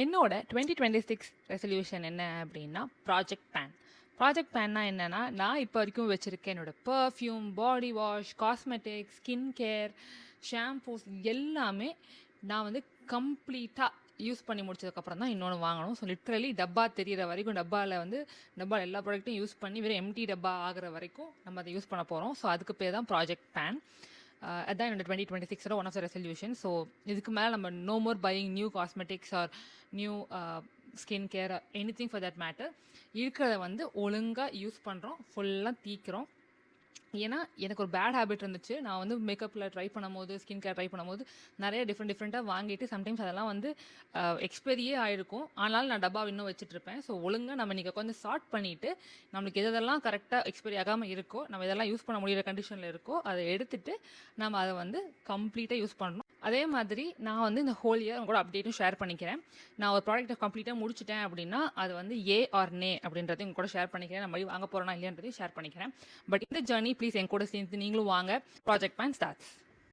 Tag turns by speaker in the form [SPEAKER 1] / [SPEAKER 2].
[SPEAKER 1] என்னோட 2026 ரெசல்யூஷன் என்ன அப்படின்னா ப்ராஜெக்ட் பேன். ப்ராஜெக்ட் பேன்னா என்னன்னா, நான் இப்போ வரைக்கும் வச்சுருக்கேன் என்னோட perfume, body wash, cosmetics, skin care, shampoos எல்லாமே நான் வந்து கம்ப்ளீட்டாக யூஸ் பண்ணி முடிச்சதுக்கப்புறம் தான் இன்னொன்று வாங்கணும். ஸோ லிட்ரலி டப்பா தெரியிற வரைக்கும் டப்பாவில் எல்லா ப்ராடக்ட்டும் யூஸ் பண்ணி வெறும் எம்டி டப்பா ஆகிற வரைக்கும் நம்ம அதை யூஸ் பண்ண போகிறோம். ஸோ அதுக்கு பேர் தான் ப்ராஜெக்ட் பேன். அதான் என்னோட 2026 one of the resolution. So இதுக்கு மேலே நம்ம no more buying new cosmetics or new skin care anything for that matter. இருக்கிறத வந்து ஒழுங்காக யூஸ் பண்ணுறோம், ஃபுல்லாக தீக்கிறோம். ஏன்னா எனக்கு ஒரு பேட் ஹேபிட் இருந்துச்சு. நான் வந்து மேக்கப்பில் ட்ரை பண்ணும்போது, ஸ்கின் கேர் ட்ரை பண்ணும்போது நிறைய டிஃப்ரெண்ட்டாக வாங்கிட்டு சம்டைம்ஸ் அதெல்லாம் வந்து எக்ஸ்பைரியே ஆகிருக்கும். ஆனாலும் நான் டப்பா இன்னும் வச்சுட்ருப்பேன். ஸோ ஒழுங்காக நம்ம இன்றைக்கி கொஞ்சம் சார்ட் பண்ணிவிட்டு நம்மளுக்கு எதெல்லாம் கரெக்டாக எக்ஸ்பைரி ஆகாமல் இருக்கோ, நம்ம இதெல்லாம் யூஸ் பண்ண முடியிற கண்டிஷனில் இருக்கோ அதை எடுத்துகிட்டு நம்ம அதை வந்து கம்ப்ளீட்டாக யூஸ் பண்ணணும். அதே மாதிரி நான் வந்து இந்த ஹோல் இயர் உங்களோட அப்டேட்டும் ஷேர் பண்ணிக்கிறேன். நான் ஒரு ப்ராடக்ட்டை கம்ப்ளீட்டாக முடிச்சிட்டேன் அப்படின்னா அது வந்து ஏ ஆர் நே அப்படின்றதையும் உங்க கூட ஷேர் பண்ணிக்கிறேன். நான் மறுபடியும் வாங்க போகிறேன்னா இல்லையான்றதையும் ஷேர் பண்ணிக்கிறேன். பட் இந்த ஜர்னி ப்ளீஸ் என் கூட சேர்ந்து நீங்களும் வாங்க. Project ban starts.